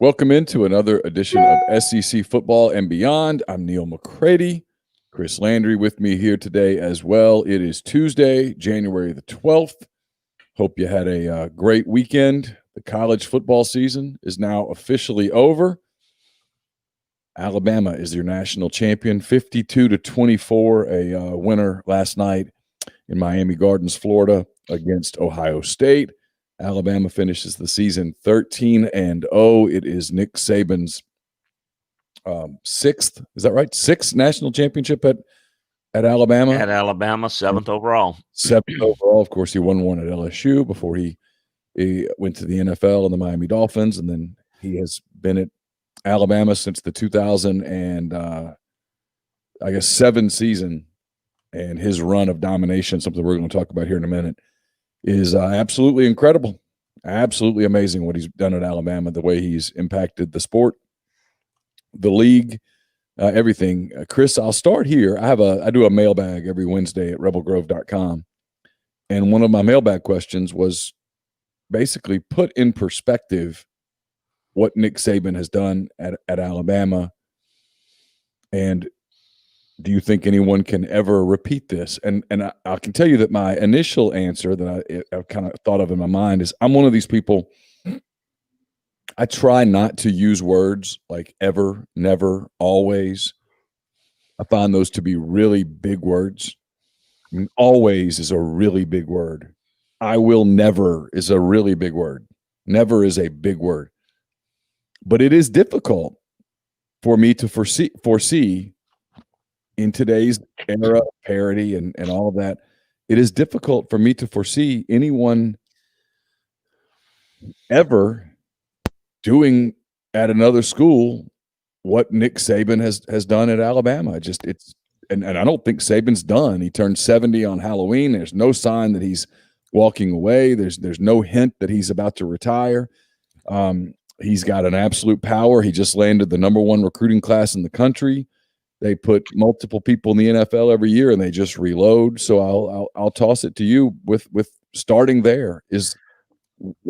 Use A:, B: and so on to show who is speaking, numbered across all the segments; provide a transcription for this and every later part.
A: Welcome into another edition of SEC Football and Beyond. I'm Neil McCready. Chris Landry with me here today as well. It is Tuesday, January the 12th. Hope you had a great weekend. The college football season is now officially over. Alabama is your national champion, 52-24, a winner last night in Miami Gardens, Florida, against Ohio State. Alabama finishes the season 13-0. It is Nick Saban's sixth, is that right? Sixth national championship at Alabama.
B: At Alabama, seventh overall.
A: Seventh overall. Of course, he won one at LSU before he went to the NFL and the Miami Dolphins, and then he has been at Alabama since the 2007 season, and his run of domination, something we're going to talk about here in a minute, is absolutely incredible. Absolutely amazing what he's done at Alabama, the way he's impacted the sport, the league, everything. Chris, I'll start here. I do a mailbag every Wednesday at rebelgrove.com, and one of my mailbag questions was basically put in perspective what Nick Saban has done at Alabama, and do you think anyone can ever repeat this? And I can tell you that my initial answer that I kind of thought of in my mind is I'm one of these people, I try not to use words like ever, never, always. I find those to be really big words. I mean, always is a really big word. I will never is a really big word. Never is a big word. But it is difficult for me to foresee in today's era of parity and all of that, it is difficult for me to foresee anyone ever doing at another school what Nick Saban has done at Alabama. And I don't think Saban's done. He turned 70 on Halloween. There's no sign that he's walking away. There's no hint that he's about to retire. He's got an absolute power. He just landed the #1 recruiting class in the country. They put multiple people in the NFL every year, and they just reload. So I'll toss it to you with starting there. Is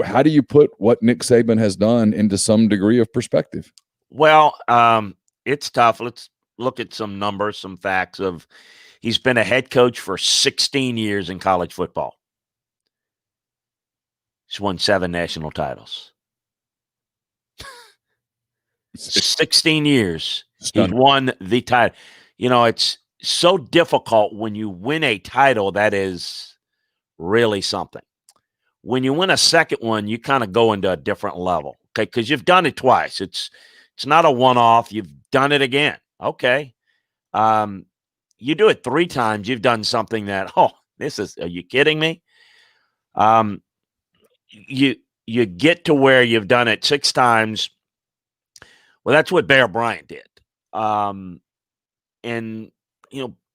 A: how do you put what Nick Saban has done into some degree of perspective?
B: Well, it's tough. Let's look at some numbers, some facts of he's been a head coach for 16 years in college football. He's won 7 national titles. 16 years. He's won the title. You know, it's so difficult when you win a title that is really something. When you win a second one, you kind of go into a different level, okay? Because you've done it twice. It's not a one-off. You've done it again. Okay. You do it 3 times, you've done something that, are you kidding me? You get to where you've done it 6 times. Well, that's what Bear Bryant did. And,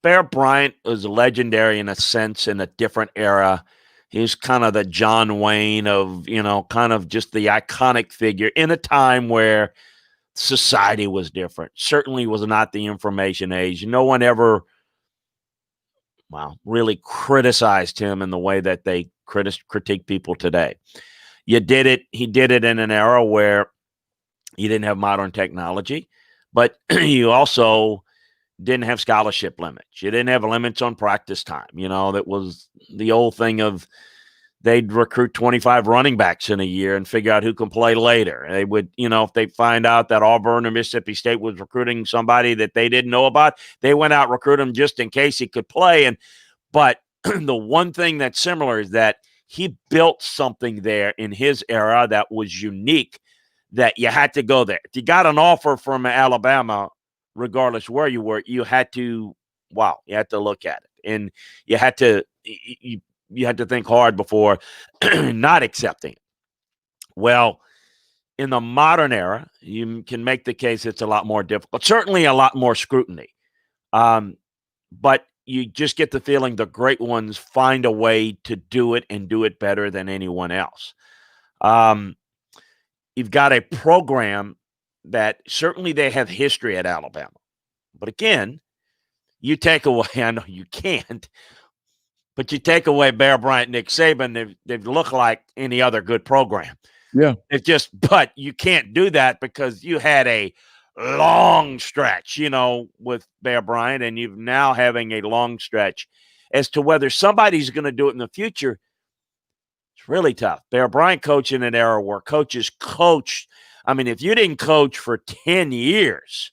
B: Bear Bryant was legendary in a sense in a different era. He was kind of the John Wayne of, kind of just the iconic figure in a time where society was different. Certainly was not the information age. No one ever, really criticized him in the way that they critique people today. He did it in an era where you didn't have modern technology, but you also didn't have scholarship limits. You didn't have limits on practice time. That was the old thing of they'd recruit 25 running backs in a year and figure out who can play later. They would, if they find out that Auburn or Mississippi State was recruiting somebody that they didn't know about, they went out and recruit him just in case he could play. But the one thing that's similar is that he built something there in his era that was unique, that you had to go there. If you got an offer from Alabama, regardless where you were, you had to look at it. And you had to think hard before not accepting it. Well, in the modern era, you can make the case it's a lot more difficult, certainly a lot more scrutiny. But you just get the feeling the great ones find a way to do it and do it better than anyone else. You've got a program that certainly they have history at Alabama. But again, you take away, I know you can't, but you take away Bear Bryant, Nick Saban, they've looked like any other good program.
A: Yeah.
B: It's just, but you can't do that because you had a long stretch, with Bear Bryant, and you're now having a long stretch. As to whether somebody's going to do it in the future, it's really tough. Bear Bryant coached in an era where coaches coached. I mean, if you didn't coach for 10 years,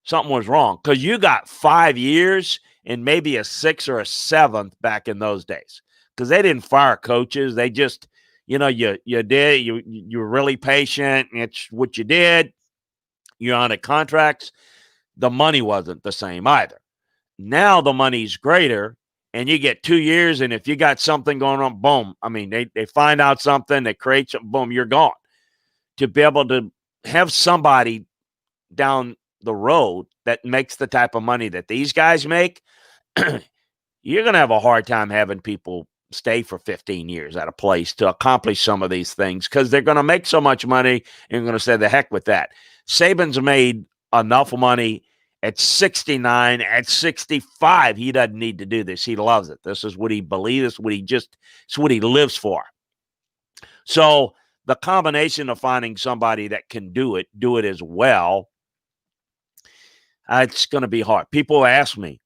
B: something was wrong, because you got 5 years and maybe a 6th or a 7th back in those days, because they didn't fire coaches. They just, you were really patient. It's what you did. You're on a contracts. The money wasn't the same either. Now the money's greater, and you get 2 years, and if you got something going on, boom. I mean, they find out something, they create something, boom, you're gone. To be able to have somebody down the road that makes the type of money that these guys make, you're going to have a hard time having people stay for 15 years at a place to accomplish some of these things, because they're going to make so much money and going to say the heck with that. Saban's made enough money at 69, at 65. He doesn't need to do this. He loves it. This is what he believes. It's what he lives for. So the combination of finding somebody that can do it as well, it's going to be hard. People ask me,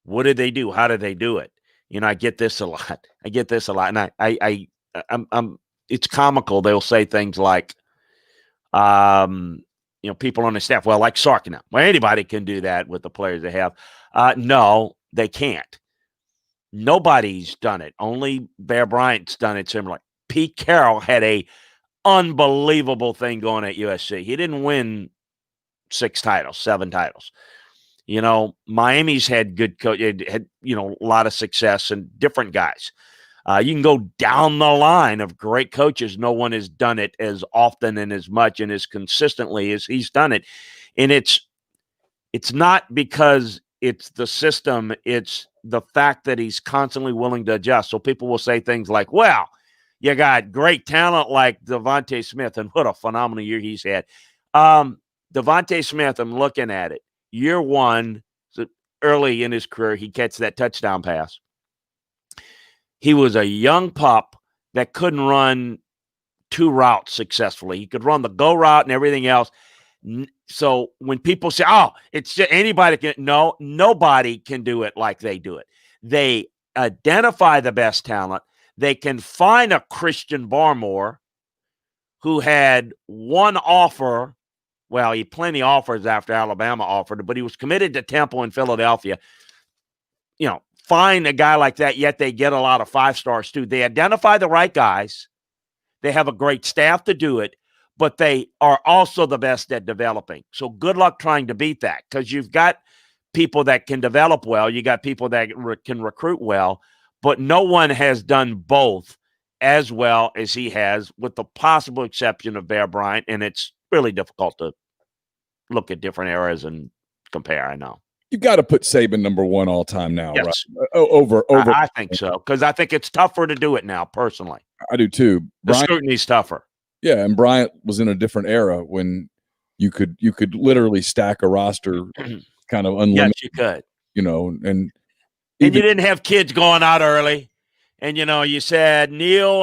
B: what did they do? How did they do it? I get this a lot. And I'm it's comical. They'll say things like, people on the staff, well, like Sark now. Well, anybody can do that with the players they have. No, they can't. Nobody's done it. Only Bear Bryant's done it similar. Pete Carroll had a unbelievable thing going at USC. He didn't win 6 titles, 7 titles. Miami's had good coach, had a lot of success and different guys. You can go down the line of great coaches. No one has done it as often and as much and as consistently as he's done it. And it's not because it's the system. It's the fact that he's constantly willing to adjust. So people will say things like, well, you got great talent like Devontae Smith, and what a phenomenal year he's had. Devontae Smith, I'm looking at it. Year 1, so early in his career, he catches that touchdown pass. He was a young pup that couldn't run 2 routes successfully. He could run the go route and everything else. So when people say, oh, it's just anybody can, no, nobody can do it like they do it. They identify the best talent. They can find a Christian Barmore who had one offer. Well, he had plenty of offers after Alabama offered, but he was committed to Temple in Philadelphia. Find a guy like that, yet they get a lot of 5-stars too. They identify the right guys. They have a great staff to do it, but they are also the best at developing. So good luck trying to beat that, because you've got people that can develop well. You got people that can recruit well, but no one has done both as well as he has, with the possible exception of Bear Bryant, and it's really difficult to look at different eras and compare, I know.
A: You got to put Saban number 1 all time now,
B: yes.
A: Right? Over.
B: I think so, because I think it's tougher to do it now, personally.
A: I do too.
B: The scrutiny's tougher.
A: Yeah, and Bryant was in a different era when you could literally stack a roster kind of unlimited.
B: Yes, you could.
A: And
B: you didn't have kids going out early. And, you said, Neil,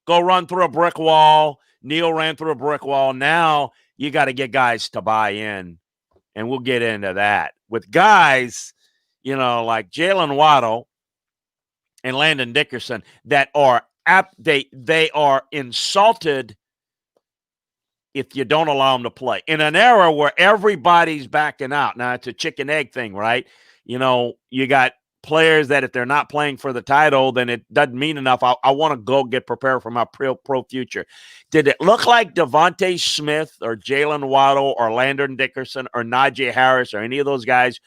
B: go run through a brick wall. Neil ran through a brick wall. Now you got to get guys to buy in. And we'll get into that with guys, like Jalen Waddle and Landon Dickerson that are they are insulted if you don't allow them to play in an era where everybody's backing out. Now it's a chicken egg thing, right? You got players that if they're not playing for the title, then it doesn't mean enough. I want to go get prepared for my pro future. Did it look like Devontae Smith or Jalen Waddle or Landon Dickerson or Najee Harris or any of those guys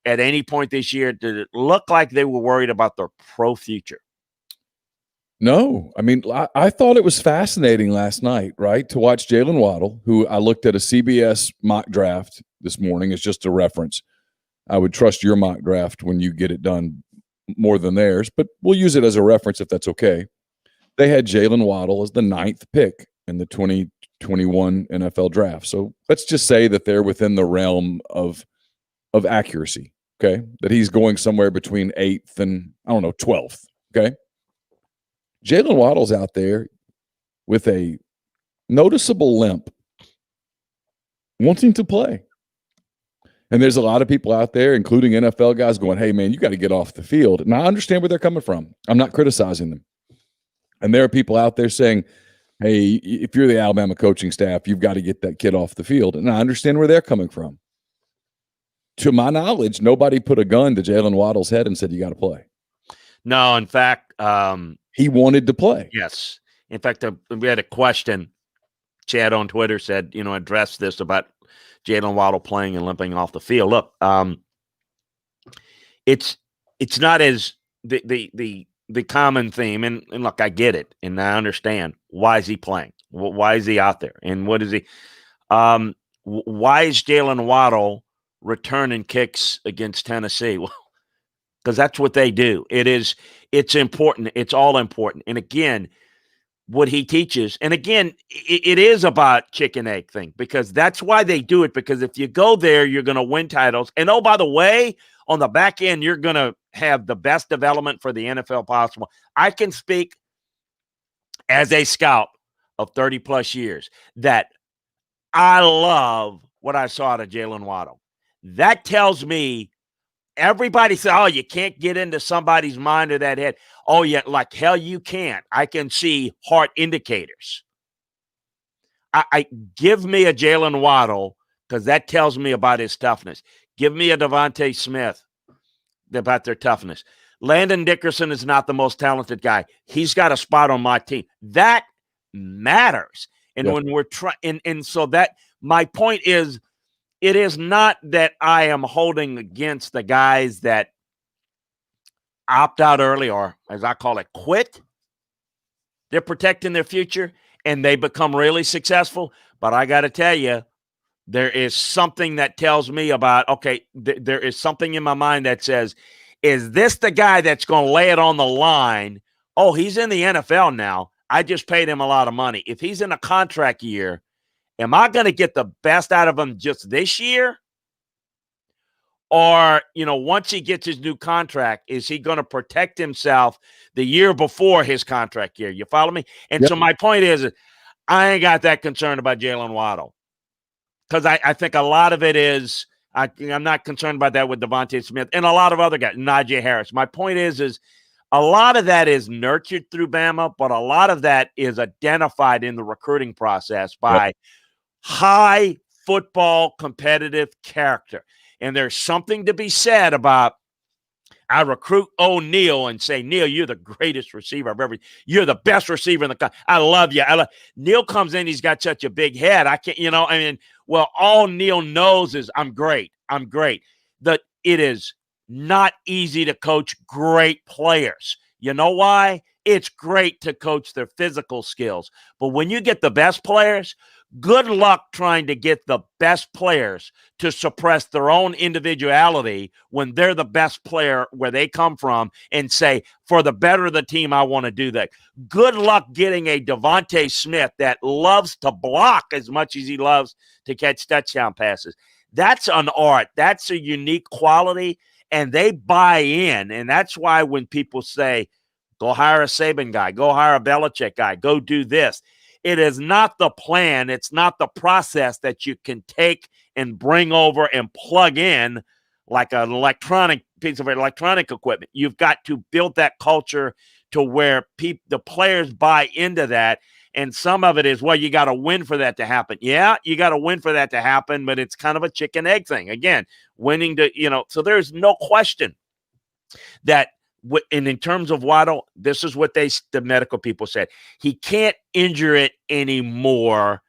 B: at any point this year, did it look like they were worried about their pro future?
A: No. I mean, I thought it was fascinating last night, right, to watch Jalen Waddle, who I looked at a CBS mock draft this morning as just a reference. I would trust your mock draft when you get it done more than theirs, but we'll use it as a reference if that's okay. They had Jalen Waddle as the 9th pick in the 2021 NFL draft. So let's just say that they're within the realm of accuracy, okay? That he's going somewhere between 8th and, 12th, okay? Jalen Waddle's out there with a noticeable limp, wanting to play. And there's a lot of people out there, including NFL guys, going, hey, man, you got to get off the field. And I understand where they're coming from. I'm not criticizing them. And there are people out there saying, hey, if you're the Alabama coaching staff, you've got to get that kid off the field. And I understand where they're coming from. To my knowledge, nobody put a gun to Jalen Waddle's head and said, you got to play.
B: No, in fact,
A: he wanted to play.
B: Yes. In fact, we had a question. Chad on Twitter said, address this about Jalen Waddle playing and limping off the field. Look, it's not as the common theme, and look, I get it, and I understand. Why is he playing? Why is he out there? And what is he? Why is Jalen Waddle returning kicks against Tennessee? Well, because that's what they do. It's important. It's all important. And again, what he teaches, and again, it is about chicken egg thing, because that's why they do it. Because if you go there, you're going to win titles. And oh, by the way, on the back end, you're going to have the best development for the NFL possible. I can speak as a scout of 30 plus years that I love what I saw out of Jalen Waddle. That tells me everybody says, oh, you can't get into somebody's mind or that head. Oh, yeah, like hell you can't. I can see heart indicators. I give me a Jalen Waddle, because that tells me about his toughness. Give me a Devontae Smith about their toughness. Landon Dickerson is not the most talented guy. He's got a spot on my team. That matters. And when we're trying, and so that my point is, it is not that I am holding against the guys that opt out early, or as I call it, quit. They're protecting their future and they become really successful. But I got to tell you, there is something that tells me about, okay, there is something in my mind that says, is this the guy that's going to lay it on the line? Oh, he's in the NFL now. I just paid him a lot of money. If he's in a contract year, am I going to get the best out of him just this year? Or, once he gets his new contract, is he going to protect himself the year before his contract year? You follow me? And so my point is, I ain't got that concerned about Jalen Waddle, because I think a lot of it is, I'm not concerned about that with Devontae Smith and a lot of other guys, Najee Harris. My point is a lot of that is nurtured through Bama, but a lot of that is identified in the recruiting process by high football competitive character. And there's something to be said about, I recruit O'Neal and say, Neil, you're the greatest receiver I've ever. You're the best receiver in the country. I love you. Neil comes in, he's got such a big head. I can't, well, all Neil knows is I'm great. I'm great. That it is not easy to coach great players. You know why? It's great to coach their physical skills. But when you get the best players, good luck trying to get the best players to suppress their own individuality when they're the best player where they come from and say, for the better of the team, I want to do that. Good luck getting a Devontae Smith that loves to block as much as he loves to catch touchdown passes. That's an art. That's a unique quality, and they buy in. And that's why when people say, go hire a Saban guy, go hire a Belichick guy, go do this, it is not the plan. It's not the process that you can take and bring over and plug in like an electronic piece of electronic equipment. You've got to build that culture to where the players buy into that. And some of it is, well, you got to win for that to happen. Yeah, you got to win for that to happen, but it's kind of a chicken egg thing. Again, winning to, so there's no question that. And in terms of Waddle, this is what the medical people said. He can't injure it anymore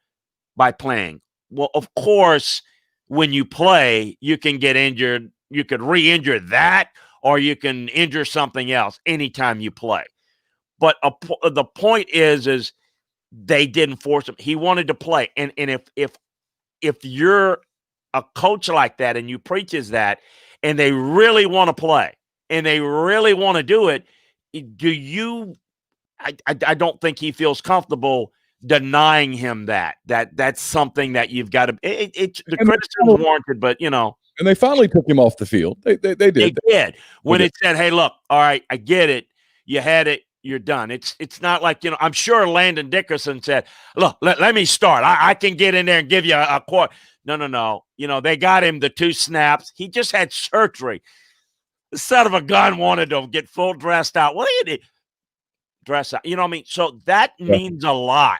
B: by playing. Well, of course, when you play, you can get injured. You could re-injure that, or you can injure something else anytime you play. But the point is they didn't force him. He wanted to play. And if you're a coach like that and you preaches that, and they really want to play, and they really want to do it, I don't think he feels comfortable denying him that. That's something that you've got to. The criticism is warranted, but
A: And they finally took him off the field. They did.
B: They did when it said, "Hey, look, all right, I get it. You had it. you're done. It's not like, I'm sure Landon Dickerson said, look, let me start. I can get in there and give you a quarter. No. They got him the 2 snaps. He just had surgery. The son of a gun wanted to get full dressed out. What do you do? Dress out. You know what I mean? So that means a lot,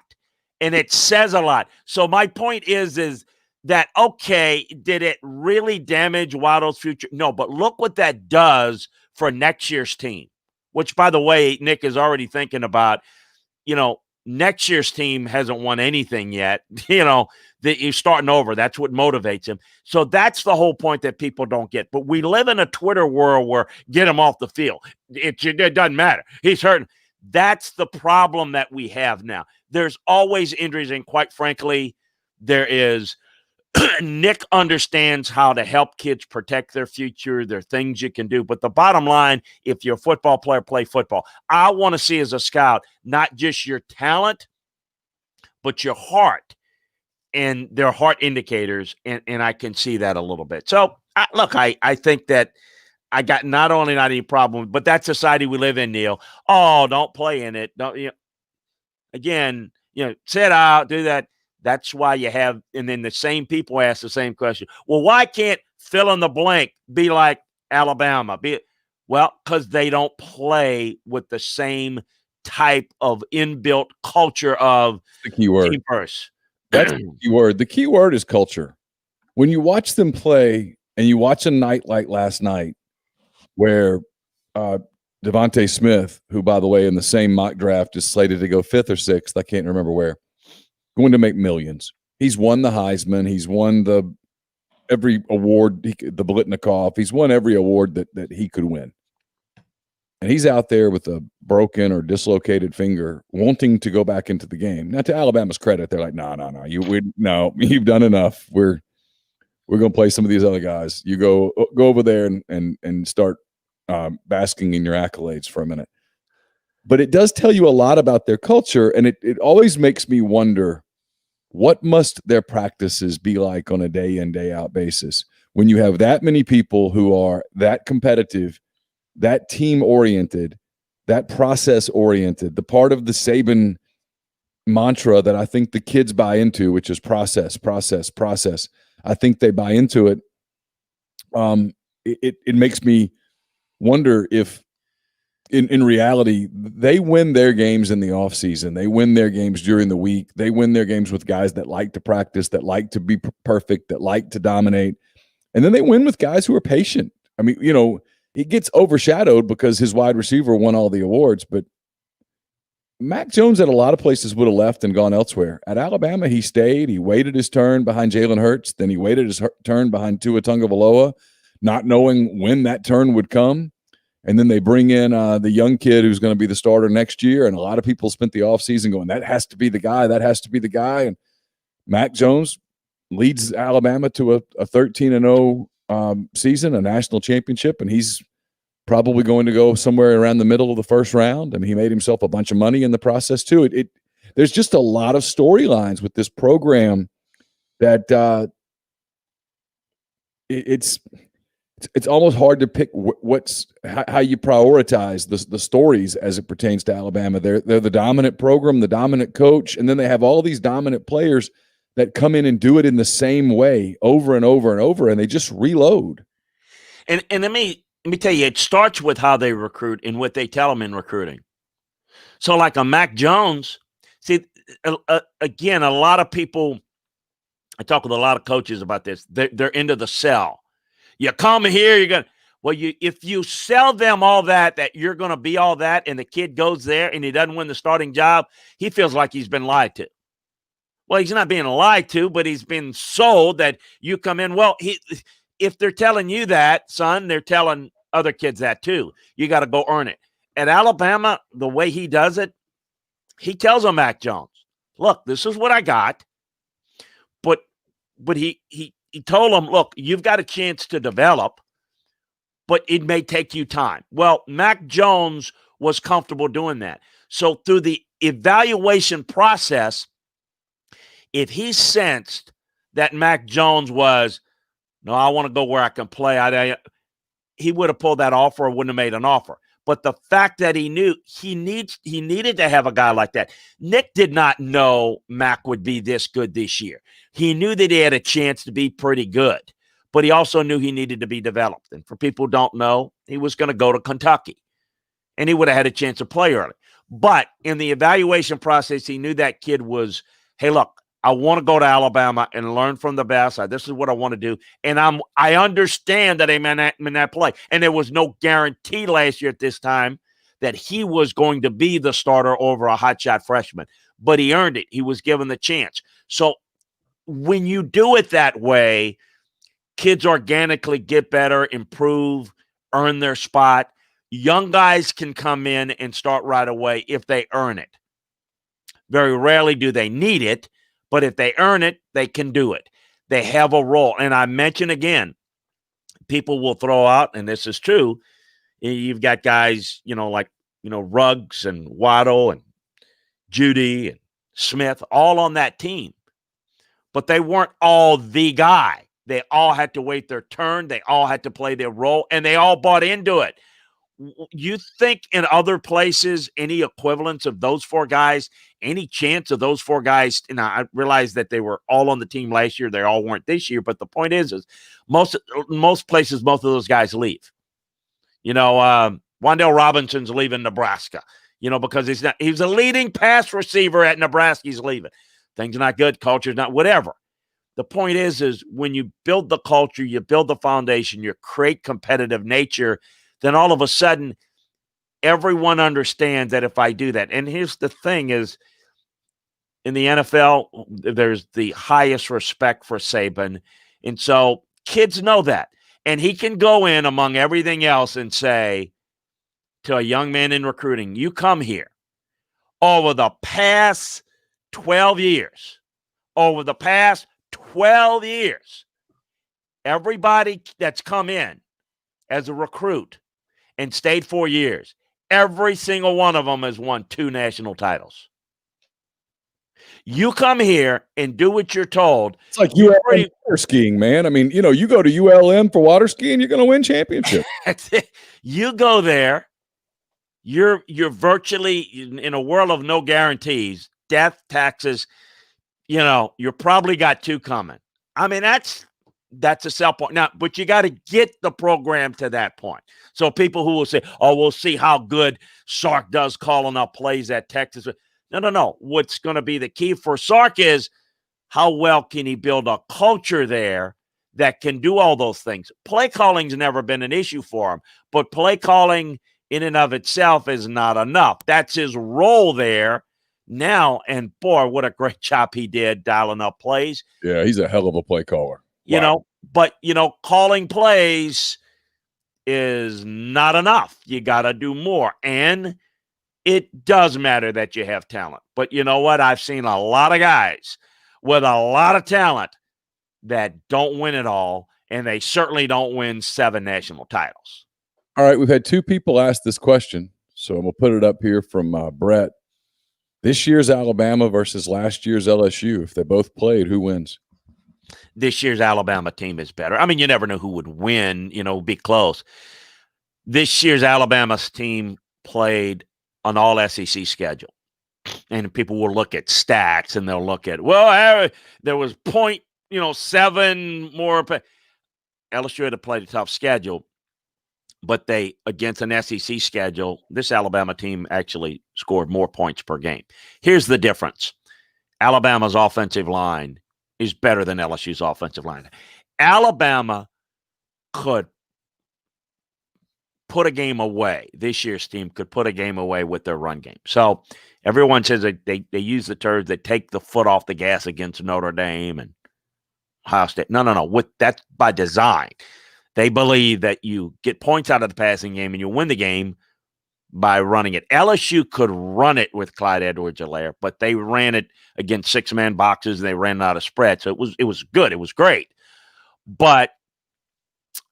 B: and it says a lot. So my point is that, okay, did it really damage Waddle's future? No, but look what that does for next year's team, which, by the way, Nick is already thinking about, next year's team hasn't won anything yet. That you're starting over. That's what motivates him. So that's the whole point that people don't get. But we live in a Twitter world where get him off the field. It doesn't matter. He's hurting. That's the problem that we have now. There's always injuries, and quite frankly, there is Nick understands how to help kids protect their future. There are things you can do. But the bottom line, if you're a football player, play football. I want to see as a scout, not just your talent, but your heart. And their heart indicators, and I can see that a little bit. So, I think that I got not any problem, but that society we live in, Neil. Oh, don't play in it. Don't again, sit out, do that. That's why you have, and then the same people ask the same question. Well, why can't fill in the blank be like Alabama? Because they don't play with the same type of inbuilt culture of
A: the key word.
B: Team first.
A: That's the key word. The key word is culture. When you watch them play, and you watch a night like last night, where Devontae Smith, who, by the way, in the same mock draft is slated to go 5th or 6th, I can't remember where, going to make millions. He's won the Heisman. He's won every award, the Blitnikoff. He's won every award that he could win. And he's out there with a broken or dislocated finger, wanting to go back into the game. Now, to Alabama's credit, they're like, no, you've done enough. We're going to play some of these other guys. You go over there and start basking in your accolades for a minute. But it does tell you a lot about their culture, and it always makes me wonder, what must their practices be like on a day in, day out basis when you have that many people who are that competitive, that team-oriented, that process-oriented, the part of the Saban mantra that I think the kids buy into, which is process. I think they buy into it. It makes me wonder if in reality they win their games in the offseason. They win their games during the week. They win their games with guys that like to practice, that like to be perfect, that like to dominate. And then they win with guys who are patient. I mean, it gets overshadowed because his wide receiver won all the awards, but Mac Jones at a lot of places would have left and gone elsewhere. At Alabama, he stayed. He waited his turn behind Jalen Hurts. Then he waited his turn behind Tua Tagovailoa, not knowing when that turn would come. And then they bring in the young kid who's going to be the starter next year. And a lot of people spent the offseason going, that has to be the guy. That has to be the guy. And Mac Jones leads Alabama to a 13-0 season, a national championship, and he's probably going to go somewhere around the middle of the first round. I mean, he made himself a bunch of money in the process too. There's just a lot of storylines with this program that it's almost hard to pick how you prioritize the stories as it pertains to Alabama. They're the dominant program, the dominant coach, and then they have all these dominant players that come in and do it in the same way over and over and over, and they just reload.
B: And let me tell you, it starts with how they recruit and what they tell them in recruiting. So like a Mac Jones, see, again, a lot of people, I talk with a lot of coaches about this. They're into the sell. You come here, you're going to, if you sell them all that you're going to be all that, and the kid goes there and he doesn't win the starting job, he feels like he's been lied to. Well, he's not being lied to, but he's been sold that you come in. Well, if they're telling you that, son, they're telling other kids that too. You got to go earn it. At Alabama, the way he does it, he tells them, Mac Jones, look, this is what I got. But he told them, look, you've got a chance to develop, but it may take you time. Well, Mac Jones was comfortable doing that. So through the evaluation process, if he sensed that Mac Jones was, no, I want to go where I can play, he would have pulled that offer or wouldn't have made an offer. But the fact that he knew he needed to have a guy like that. Nick did not know Mac would be this good this year. He knew that he had a chance to be pretty good, but he also knew he needed to be developed. And for people who don't know, he was going to go to Kentucky, and he would have had a chance to play early. But in the evaluation process, he knew that kid was, hey, look, I want to go to Alabama and learn from the best. This is what I want to do. And I understand that I'm in that play. And there was no guarantee last year at this time that he was going to be the starter over a hotshot freshman. But he earned it. He was given the chance. So when you do it that way, kids organically get better, improve, earn their spot. Young guys can come in and start right away if they earn it. Very rarely do they need it. But if they earn it, they can do it. They have a role. And I mention again, people will throw out, and this is true, you've got guys, like Ruggs and Waddle and Judy and Smith, all on that team. But they weren't all the guy. They all had to wait their turn. They all had to play their role, and they all bought into it. You think in other places, any equivalence of those four guys, any chance of those four guys? And I realize that they were all on the team last year. They all weren't this year. But the point is most places, most of those guys leave. Wan'Dale Robinson's leaving Nebraska, because he's a leading pass receiver at Nebraska. He's leaving. Things are not good. Culture's not, whatever. The point is when you build the culture, you build the foundation, you create competitive nature, then all of a sudden, everyone understands that if I do that. And here's the thing is, in the NFL, there's the highest respect for Saban. And so kids know that. And he can go in among everything else and say to a young man in recruiting, you come here over the past 12 years, everybody that's come in as a recruit and stayed 4 years, every single one of them has won 2 national titles. You come here and do what you're told.
A: It's like water skiing, man. I mean, you go to ULM for water skiing, you're going to win championships.
B: You go there, you're virtually in a world of no guarantees, death, taxes. You're probably got 2 coming. I mean, that's a sell point. Now, but you got to get the program to that point. So people who will say, oh, we'll see how good Sark does calling up plays at Texas. No. What's going to be the key for Sark is how well can he build a culture there that can do all those things. Play calling's never been an issue for him, but play calling in and of itself is not enough. That's his role there now. And boy, what a great job he did dialing up plays.
A: Yeah, he's a hell of a play caller.
B: But calling plays is not enough. You got to do more. And it does matter that you have talent. But you know what? I've seen a lot of guys with a lot of talent that don't win it all, and they certainly don't win 7 national titles.
A: All right, we've had 2 people ask this question, so I'm going to put it up here from Brett. This year's Alabama versus last year's LSU. If they both played, who wins?
B: This year's Alabama team is better. I mean, you never know who would win, be close. This year's Alabama's team played an all-SEC schedule. And people will look at stats and they'll look at, there was 0.7 more. LSU had to play the tough schedule, but against an SEC schedule, this Alabama team actually scored more points per game. Here's the difference. Alabama's offensive line is better than LSU's offensive line. Alabama could put a game away. This year's team could put a game away with their run game. So everyone says they use the terms that take the foot off the gas against Notre Dame and Ohio State. No. That's by design. They believe that you get points out of the passing game and you win the game by running it. LSU could run it with Clyde Edwards-Helaire, but they ran it against 6-man boxes and they ran out of spread. So it was good. It was great. But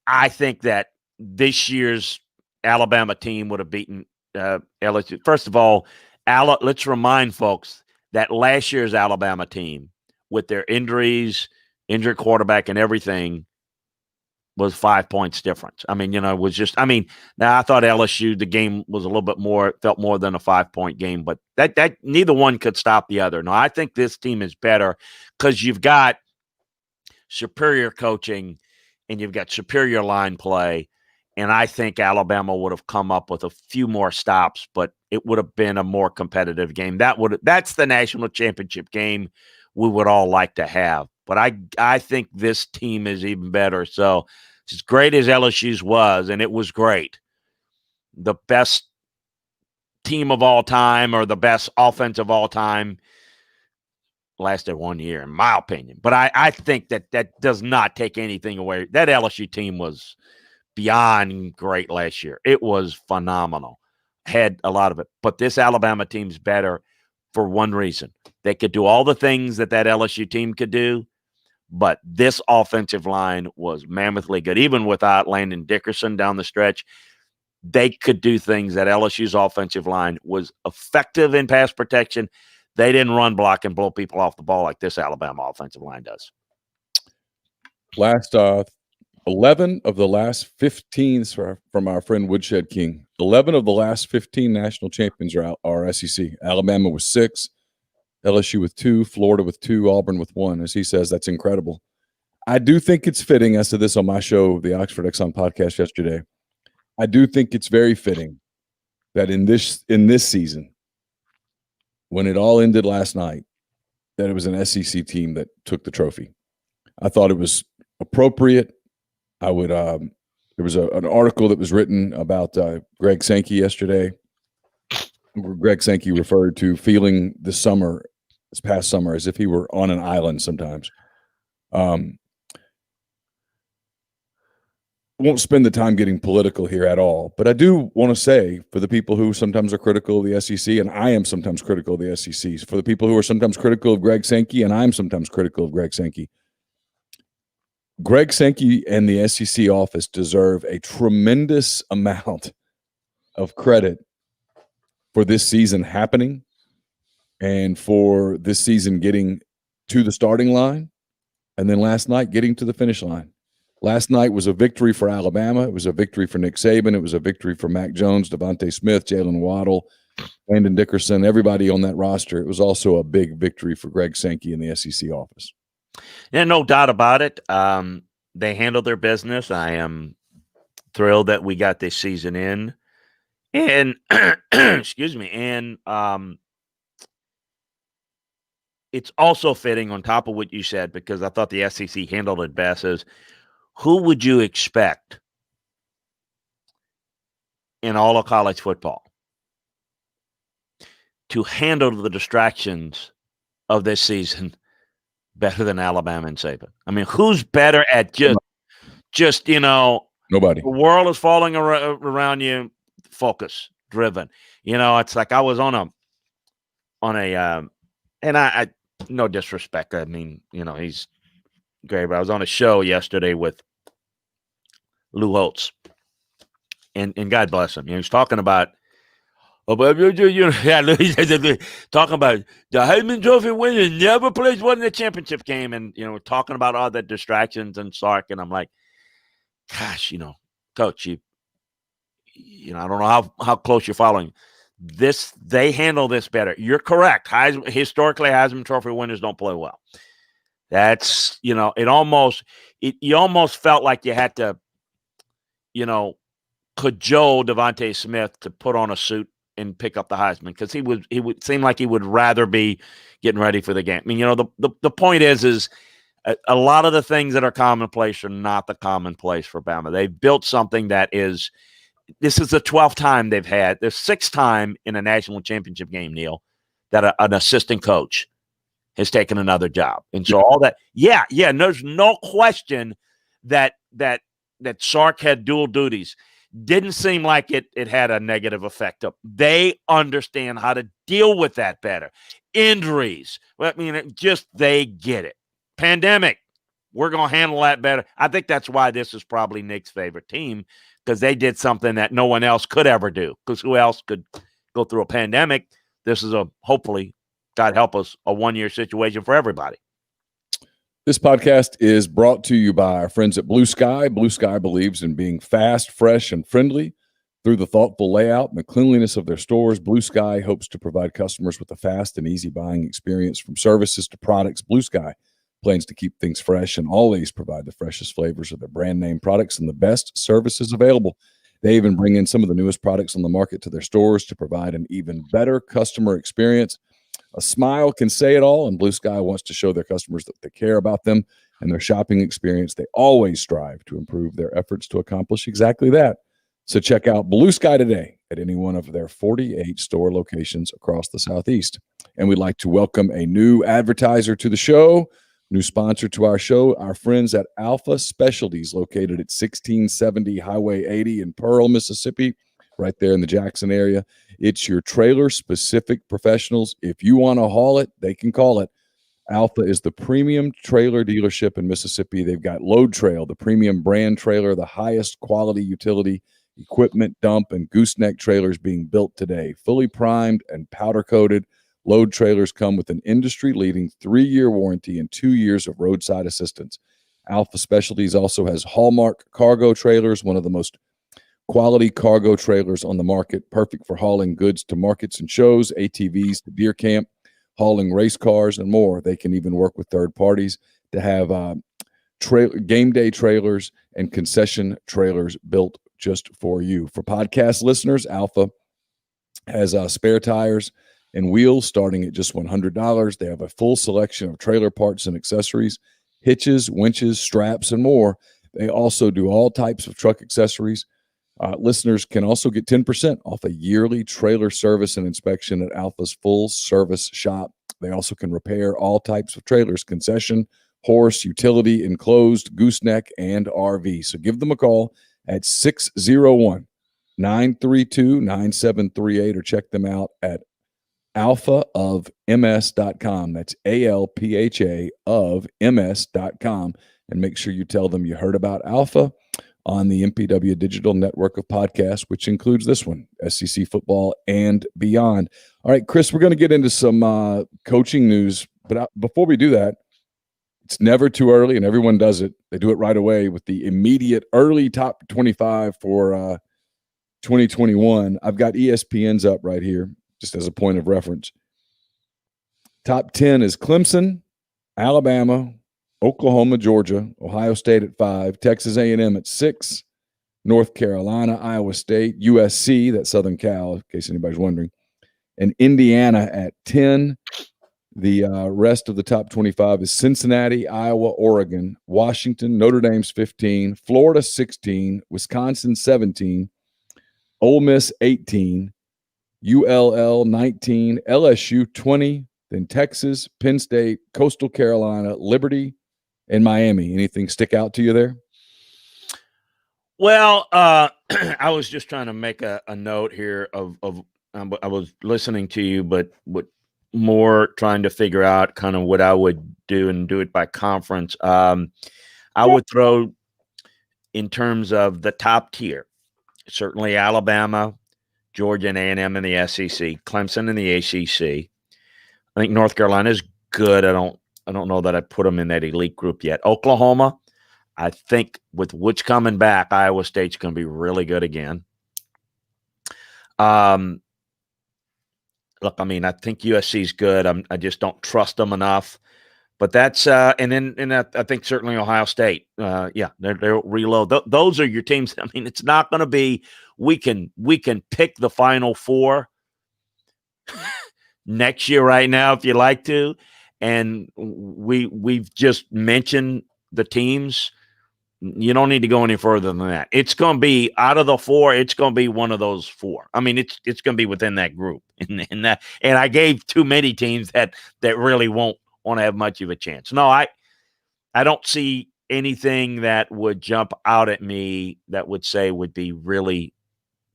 B: I think that this year's Alabama team would have beaten LSU. First of all, let's remind folks that last year's Alabama team, with their injuries, injured quarterback and everything, was 5 points difference. I mean, it was just, now I thought LSU, the game was a little bit more, felt more than a 5-point game, but that neither one could stop the other. No, I think this team is better because you've got superior coaching and you've got superior line play. And I think Alabama would have come up with a few more stops, but it would have been a more competitive game. That's the national championship game we would all like to have. But I think this team is even better. So as great as LSU's was, and it was great, the best team of all time or the best offense of all time lasted 1 year, in my opinion. But I think that does not take anything away. That LSU team was beyond great last year. It was phenomenal. Had a lot of it. But this Alabama team's better for one reason. They could do all the things that LSU team could do, but this offensive line was mammothly good. Even without Landon Dickerson down the stretch, they could do things that LSU's offensive line was effective in pass protection. They didn't run block and blow people off the ball like this Alabama offensive line does.
A: Last 11 of the last 15 from our friend Woodshed King. 11 of the last 15 national champions are SEC. Alabama with 6, LSU with 2, Florida with 2, Auburn with 1. As he says, that's incredible. I do think it's fitting. I said this on my show, the Oxford Exxon podcast yesterday. I do think it's very fitting that in this season, when it all ended last night, that it was an SEC team that took the trophy. I thought it was appropriate. I would. There was an article that was written about Greg Sankey yesterday. Greg Sankey referred to feeling this past summer, as if he were on an island sometimes. Won't spend the time getting political here at all, but I do want to say, for the people who sometimes are critical of the SEC, and I am sometimes critical of the SEC, for the people who are sometimes critical of Greg Sankey, and I'm sometimes critical of Greg Sankey, Greg Sankey and the SEC office deserve a tremendous amount of credit for this season happening and for this season getting to the starting line, and then last night getting to the finish line. Last night was a victory for Alabama. It was a victory for Nick Saban. It was a victory for Mac Jones, Devontae Smith, Jalen Waddle, Landon Dickerson, everybody on that roster. It was also a big victory for Greg Sankey and the SEC office.
B: Yeah, no doubt about it. They handled their business. I am thrilled that we got this season in. And excuse me. And it's also fitting on top of what you said, because I thought the SEC handled it best, is who would you expect in all of college football to handle the distractions of this season better than Alabama and Saban? I mean, who's better at just
A: Nobody.
B: The world is falling around you, focus driven. It's like I was on a and I no disrespect. I mean, he's great, but I was on a show yesterday with Lou Holtz, and God bless him. He was talking about, talking about the Heisman Trophy winner never plays one in the championship game, and talking about all the distractions and Sark, and I'm like, gosh, Coach, I don't know how close you're following this. They handle this better. You're correct. Historically, Heisman Trophy winners don't play well. That's you almost felt like you had to cajole Devontae Smith to put on a suit and pick up the Heisman, because he would seem like he would rather be getting ready for the game. I mean, the point is a lot of the things that are commonplace are not the commonplace for Bama. They've built something that is. This is the 12th time they've had. The 6th time in a national championship game, Neil, that an assistant coach has taken another job. And so all that, yeah, there's no question that Sark had dual duties. Didn't seem like it had a negative effect. They understand how to deal with that better. Injuries, I mean, they get it. Pandemic, we're going to handle that better. I think that's why this is probably Nick's favorite team, because they did something that no one else could ever do. Because who else could go through a pandemic? This is hopefully, God help us, a 1-year situation for everybody.
A: This podcast is brought to you by our friends at Blue Sky. Blue Sky believes in being fast, fresh, and friendly. Through the thoughtful layout and the cleanliness of their stores, Blue Sky hopes to provide customers with a fast and easy buying experience. From services to products, Blue Sky plans to keep things fresh and always provide the freshest flavors of their brand name products and the best services available. They even bring in some of the newest products on the market to their stores to provide an even better customer experience. A smile can say it all, and Blue Sky wants to show their customers that they care about them and their shopping experience. They always strive to improve their efforts to accomplish exactly that. So check out Blue Sky today at any one of their 48 store locations across the Southeast. And we'd like to welcome a new advertiser to the show, new sponsor to our show, our friends at Alpha Specialties, located at 1670 Highway 80 in Pearl, Mississippi, right there in the Jackson area. It's your trailer-specific professionals. If you want to haul it, they can call it. Alpha is the premium trailer dealership in Mississippi. They've got Load Trail, the premium brand trailer, the highest quality utility equipment dump and gooseneck trailers being built today. Fully primed and powder-coated, Load trailers come with an industry-leading 3-year warranty and 2 years of roadside assistance. Alpha Specialties also has Hallmark cargo trailers, one of the most quality cargo trailers on the market, perfect for hauling goods to markets and shows, ATVs to deer camp, hauling race cars, and more. They can even work with third parties to have game day trailers and concession trailers built just for you. For podcast listeners, Alpha has spare tires and wheels starting at just $100. They have a full selection of trailer parts and accessories, hitches, winches, straps, and more. They also do all types of truck accessories. Listeners can also get 10% off a yearly trailer service and inspection at Alpha's full service shop. They also can repair all types of trailers, concession, horse, utility, enclosed, gooseneck, and RV. So give them a call at 601-932-9738 or check them out at alphaofms.com. That's ALPHA of MS.com. And make sure you tell them you heard about Alpha on the MPW Digital Network of podcasts, which includes this one, SEC Football and Beyond. All right, Chris, we're going to get into some coaching news. But before we do that, it's never too early, and everyone does it. They do it right away with the immediate early top 25 for 2021. I've got ESPN's up right here, just as a point of reference. Top 10 is Clemson, Alabama, Oklahoma, Georgia, Ohio State at 5, Texas A&M at 6, North Carolina, Iowa State, USC, that's Southern Cal, in case anybody's wondering, and Indiana at 10. The rest of the top 25 is Cincinnati, Iowa, Oregon, Washington, Notre Dame's 15, Florida 16, Wisconsin 17, Ole Miss 18, ULL 19, LSU 20, then Texas, Penn State, Coastal Carolina, Liberty, and Miami. Anything stick out to you there?
B: Well, I was just trying to make a note here of I was listening to you, but more trying to figure out kind of what I would do and do it by conference. I would throw in terms of the top tier, certainly Alabama, Georgia, and A&M in the SEC, Clemson in the ACC. I think North Carolina is good. I don't know that I put them in that elite group yet. Oklahoma, I think with Woods coming back, Iowa State's going to be really good again. Look, I mean, I think USC's good. I just don't trust them enough. But that's and I think certainly Ohio State. They're reload. Those are your teams. I mean, it's not going to be we can pick the Final Four next year right now if you like to. And we've just mentioned the teams. You don't need to go any further than that. It's going to be out of the four. It's going to be one of those four. I mean, it's going to be within that group. And I gave too many teams that really won't want to have much of a chance. No, I don't see anything that would jump out at me that would say would be really,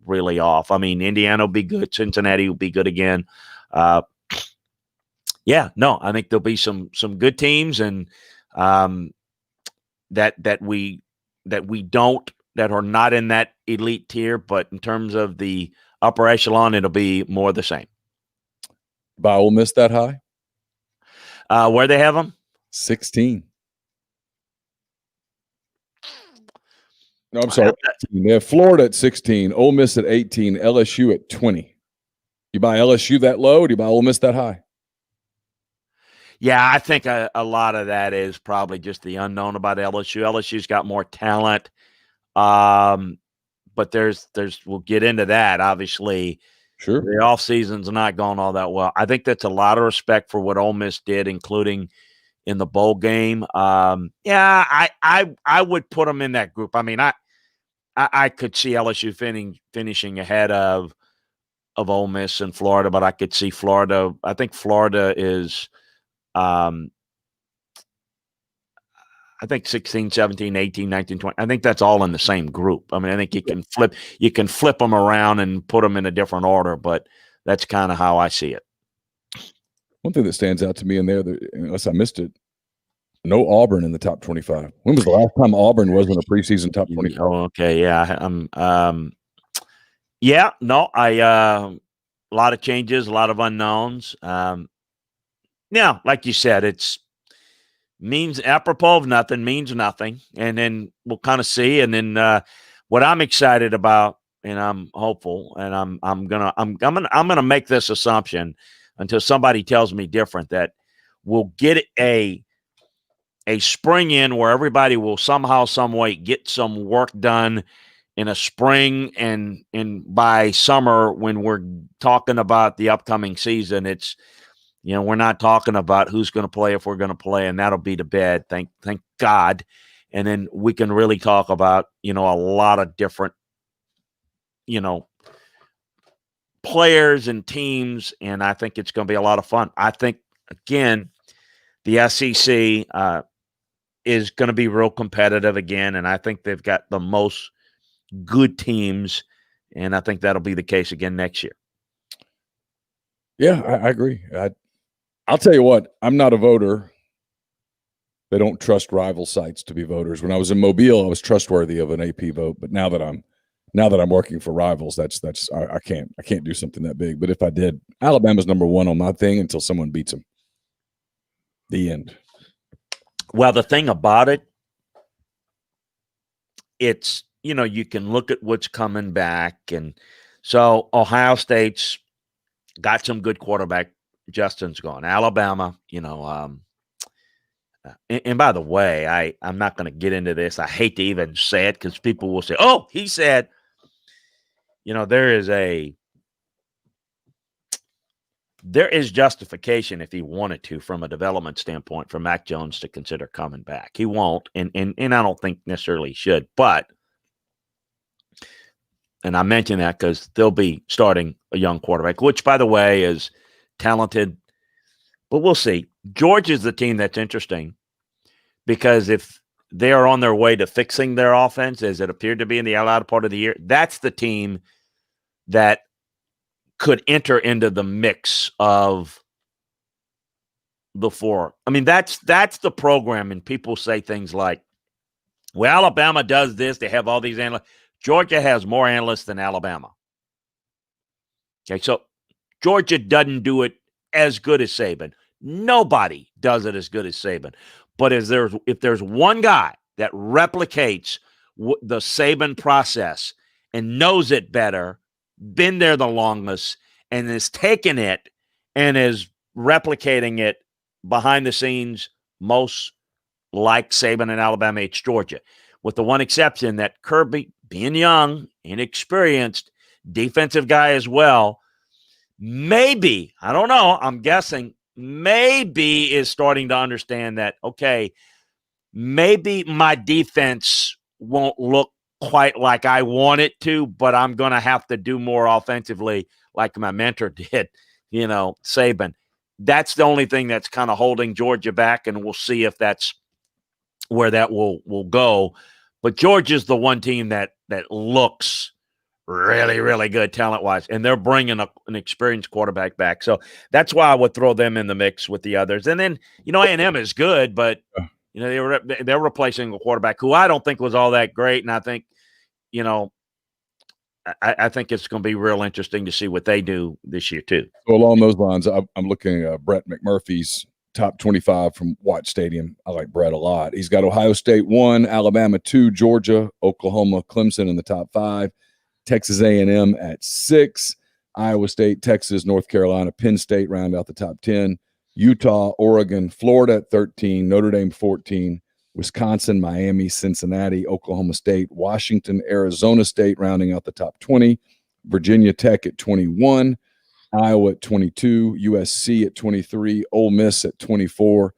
B: really off. I mean, Indiana will be good. Cincinnati will be good again. I think there'll be some good teams and that are not in that elite tier, but in terms of the upper echelon, it'll be more the same.
A: By Ole Miss that high?
B: Where they have them?
A: 16. No, I'm sorry. They have Florida at 16, Ole Miss at 18, LSU at 20. You buy LSU that low, or do you buy Ole Miss that high?
B: Yeah, I think a lot of that is probably just the unknown about LSU. LSU's got more talent, but there's we'll get into that. Obviously,
A: Sure.
B: the offseason's not going all that well. I think that's a lot of respect for what Ole Miss did, including in the bowl game. Yeah, I would put them in that group. I mean, I could see LSU finishing ahead of Ole Miss and Florida, but I could see Florida. I think Florida is I think 16, 17, 18, 19, 20. I think that's all in the same group. I mean, I think you can flip them around and put them in a different order, but that's kind of how I see it.
A: One thing that stands out to me in there, unless I missed it, no Auburn in the top 25. When was the last time Auburn was in a preseason top 25?
B: Oh, okay, yeah. Yeah, no, a lot of changes, a lot of unknowns. Yeah, like you said, it's means apropos of nothing, means nothing. And then we'll kind of see. And then what I'm excited about, and I'm hopeful, and I'm gonna make this assumption until somebody tells me different, that we'll get a spring in where everybody will somehow, some way get some work done in a spring, and by summer, when we're talking about the upcoming season, it's, we're not talking about who's going to play, if we're going to play, and that'll be to bed. Thank God. And then we can really talk about, a lot of different, players and teams, and I think it's going to be a lot of fun. I think, again, the SEC is going to be real competitive again, and I think they've got the most good teams, and I think that'll be the case again next year.
A: Yeah, I agree. I'll tell you what, I'm not a voter. They don't trust rival sites to be voters. When I was in Mobile, I was trustworthy of an AP vote, but now that I'm working for rivals, I can't do something that big. But if I did, Alabama's number one on my thing until someone beats them. The end.
B: Well, the thing about it, it's, you can look at what's coming back. And so Ohio State's got some good quarterback. Justin's gone. Alabama, and by the way, I'm not going to get into this. I hate to even say it because people will say, oh, he said, there is justification if he wanted to from a development standpoint for Mac Jones to consider coming back. He won't, and I don't think necessarily he should, but, and I mention that because they'll be starting a young quarterback, which, by the way, is talented, but we'll see. Georgia's the team that's interesting because if they are on their way to fixing their offense, as it appeared to be in the latter part of the year, that's the team that could enter into the mix of the four. I mean, that's the program, and people say things like, well, Alabama does this. They have all these analysts. Georgia has more analysts than Alabama. Okay, so Georgia doesn't do it as good as Saban. Nobody does it as good as Saban. But if there's one guy that replicates the Saban process and knows it better, been there the longest, and is taking it and is replicating it behind the scenes most like Saban in Alabama, it's Georgia. With the one exception that Kirby, being young, inexperienced, defensive guy as well, maybe, I don't know, I'm guessing, maybe is starting to understand that, okay, maybe my defense won't look quite like I want it to, but I'm going to have to do more offensively like my mentor did, Saban. That's the only thing that's kind of holding Georgia back, and we'll see if that's where that will go. But Georgia's the one team that looks really, really good talent-wise, and they're bringing an experienced quarterback back. So that's why I would throw them in the mix with the others. And then, A&M is good, but they're replacing a quarterback who I don't think was all that great, and I think, I think it's going to be real interesting to see what they do this year too.
A: So along those lines, I'm looking at Brett McMurphy's top 25 from Watt Stadium. I like Brett a lot. He's got Ohio State 1, Alabama 2, Georgia, Oklahoma, Clemson in the top 5, Texas A&M at 6, Iowa State, Texas, North Carolina, Penn State round out the top 10, Utah, Oregon, Florida at 13, Notre Dame 14, Wisconsin, Miami, Cincinnati, Oklahoma State, Washington, Arizona State rounding out the top 20, Virginia Tech at 21, Iowa at 22, USC at 23, Ole Miss at 24,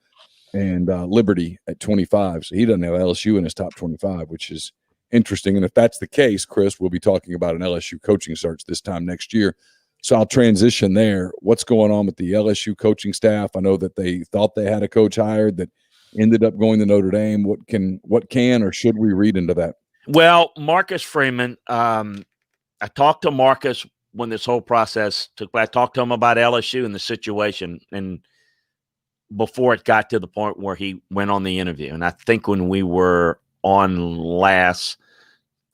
A: and Liberty at 25. So he doesn't have LSU in his top 25, which is interesting. And if that's the case, Chris, we'll be talking about an LSU coaching search this time next year. So I'll transition there. What's going on with the LSU coaching staff? I know that they thought they had a coach hired that ended up going to Notre Dame. What can or should we read into that?
B: Well, Marcus Freeman, I talked to Marcus when this whole process took place. I talked to him about LSU and the situation, and before it got to the point where he went on the interview. And I think when we were on last,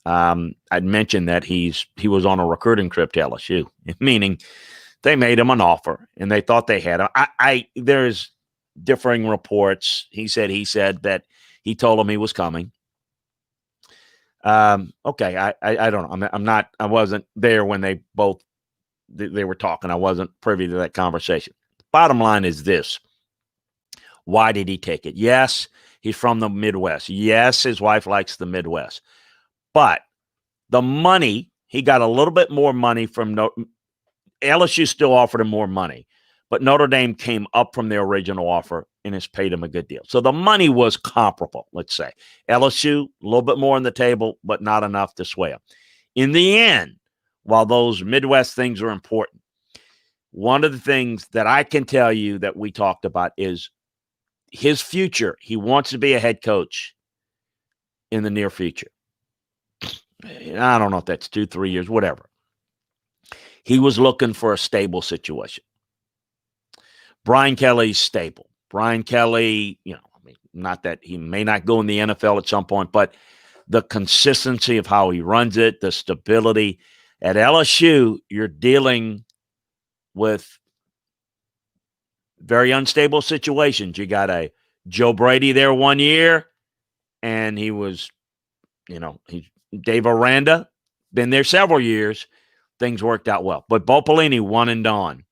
B: I'd mentioned that he was on a recruiting trip to LSU, meaning they made him an offer and they thought they had him. There's differing reports. He said that he told him he was coming. Okay. I don't know. I wasn't there when they were talking. I wasn't privy to that conversation. Bottom line is this. Why did he take it? Yes, he's from the Midwest. Yes, his wife likes the Midwest. But the money, he got a little bit more money from LSU still offered him more money. But Notre Dame came up from their original offer and has paid him a good deal. So the money was comparable, let's say. LSU, a little bit more on the table, but not enough to sway him. In the end, while those Midwest things are important, one of the things that I can tell you that we talked about is his future. He wants to be a head coach in the near future. I don't know if that's 2-3 years, whatever. He was looking for a stable situation. Brian Kelly's stable. Brian Kelly, not that he may not go in the NFL at some point, but the consistency of how he runs it, the stability. At LSU, you're dealing with very unstable situations. You got a Joe Brady there 1 year, and he was, he's Dave Aranda, been there several years. Things worked out well. But Bo Pelini, one and done.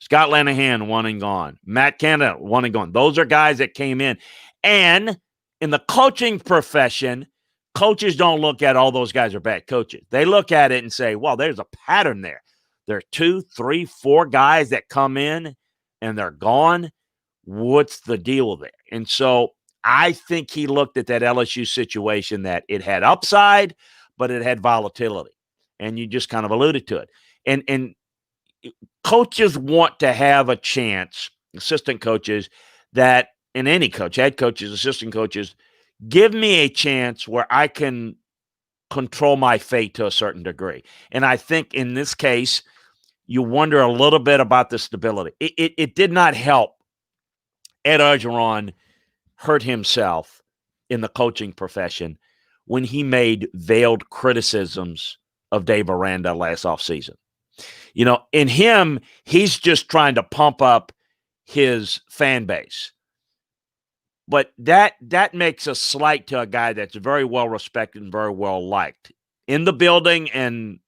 B: Scott Linehan, one and gone. Matt Canada, one and gone. Those are guys that came in. And in the coaching profession, coaches don't look at all those guys are bad coaches. They look at it and say, well, there's a pattern there. There are 2, 3, 4 guys that come in and they're gone. What's the deal there? And so I think he looked at that LSU situation that it had upside, but it had volatility. And you just kind of alluded to it. And coaches want to have a chance, assistant coaches, that in any coach, head coaches, assistant coaches, give me a chance where I can control my fate to a certain degree. And I think in this case, you wonder a little bit about the stability. It did not help Ed Orgeron hurt himself in the coaching profession when he made veiled criticisms of Dave Aranda last offseason. In him, he's just trying to pump up his fan base. But that makes a slight to a guy that's very well respected and very well liked in the building and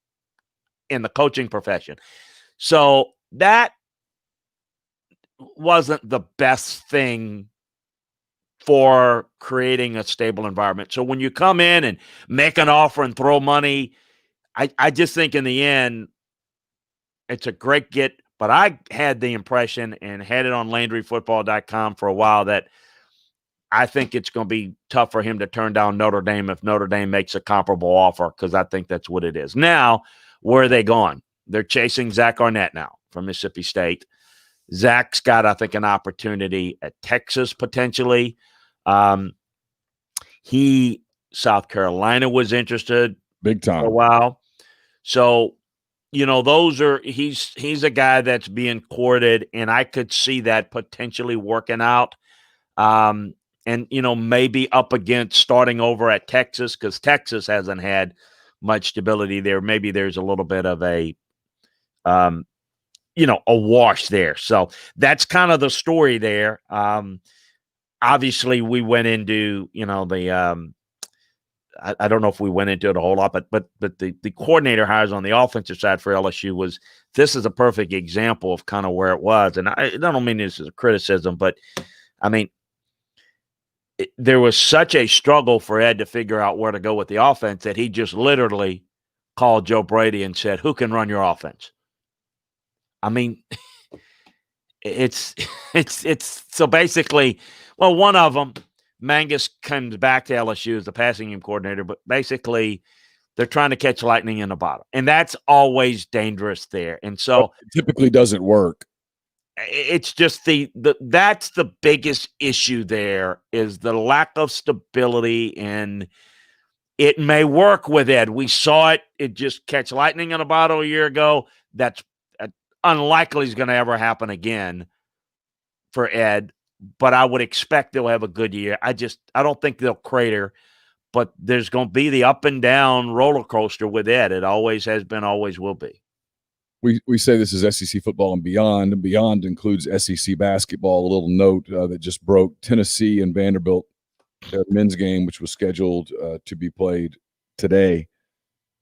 B: in the coaching profession. So that wasn't the best thing for creating a stable environment. So when you come in and make an offer and throw money, I just think in the end, it's a great get. But I had the impression and had it on LandryFootball.com for a while that I think it's going to be tough for him to turn down Notre Dame if Notre Dame makes a comparable offer, because I think that's what it is. Now, where are they going? They're chasing Zach Arnett now from Mississippi State. Zach's got, I think, an opportunity at Texas potentially. South Carolina was interested
A: big time
B: for a while. So, he's a guy that's being courted, and I could see that potentially working out. And, maybe up against starting over at Texas, because Texas hasn't had much stability there. Maybe there's a little bit of a a wash there. So that's kind of the story there. Obviously, we went into, the I don't know if we went into it a whole lot, but the coordinator hires on the offensive side for LSU this is a perfect example of kind of where it was. And I don't mean this as a criticism, but I mean, there was such a struggle for Ed to figure out where to go with the offense that he just literally called Joe Brady and said, "Who can run your offense?" I mean, it's so basically, well, one of them, Mangus, comes back to LSU as the passing game coordinator, but basically they're trying to catch lightning in a bottle, and that's always dangerous there. And so
A: it typically doesn't work.
B: It's just that's the biggest issue there is the lack of stability, and it may work with Ed. We saw it just catch lightning in a bottle a year ago. That's unlikely is going to ever happen again for Ed, but I would expect they'll have a good year. I don't think they'll crater, but there's going to be the up and down roller coaster with Ed. It always has been, always will be.
A: We say this is SEC football and beyond includes SEC basketball. A little note that just broke: Tennessee and Vanderbilt, their men's game, which was scheduled to be played today,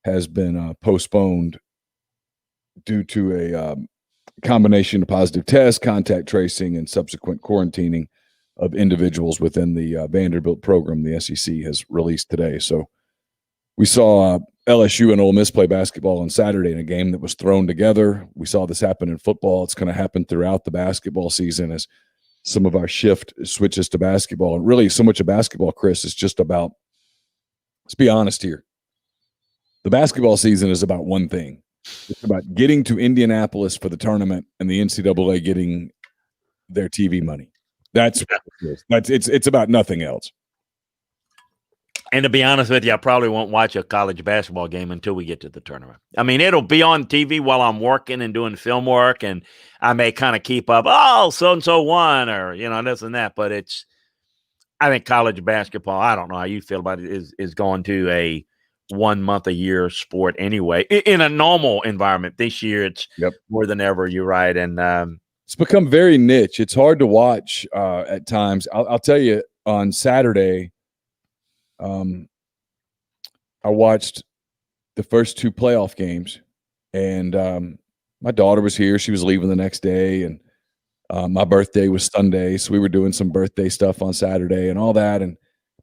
A: has been postponed due to a combination of positive tests, contact tracing, and subsequent quarantining of individuals within the Vanderbilt program the SEC has released today. So we saw LSU and Ole Miss play basketball on Saturday in a game that was thrown together. We saw this happen in football. It's going to happen throughout the basketball season as some of our shift switches to basketball. And really, so much of basketball, Chris, is just about, let's be honest here, the basketball season is about one thing. It's about getting to Indianapolis for the tournament and the NCAA getting their TV money. That's what it is. It's about nothing else.
B: And to be honest with you, I probably won't watch a college basketball game until we get to the tournament. I mean, it'll be on TV while I'm working and doing film work, and I may kind of keep up, so-and-so won, or, this and that. But I think college basketball, I don't know how you feel about it, is going to a 1 month a year sport anyway, in a normal environment. This year, it's more than ever. You're right. And
A: it's become very niche. It's hard to watch at times. I'll tell you, on Saturday, I watched the first two playoff games, and my daughter was here. She was leaving the next day, and my birthday was Sunday, so we were doing some birthday stuff on Saturday and all that.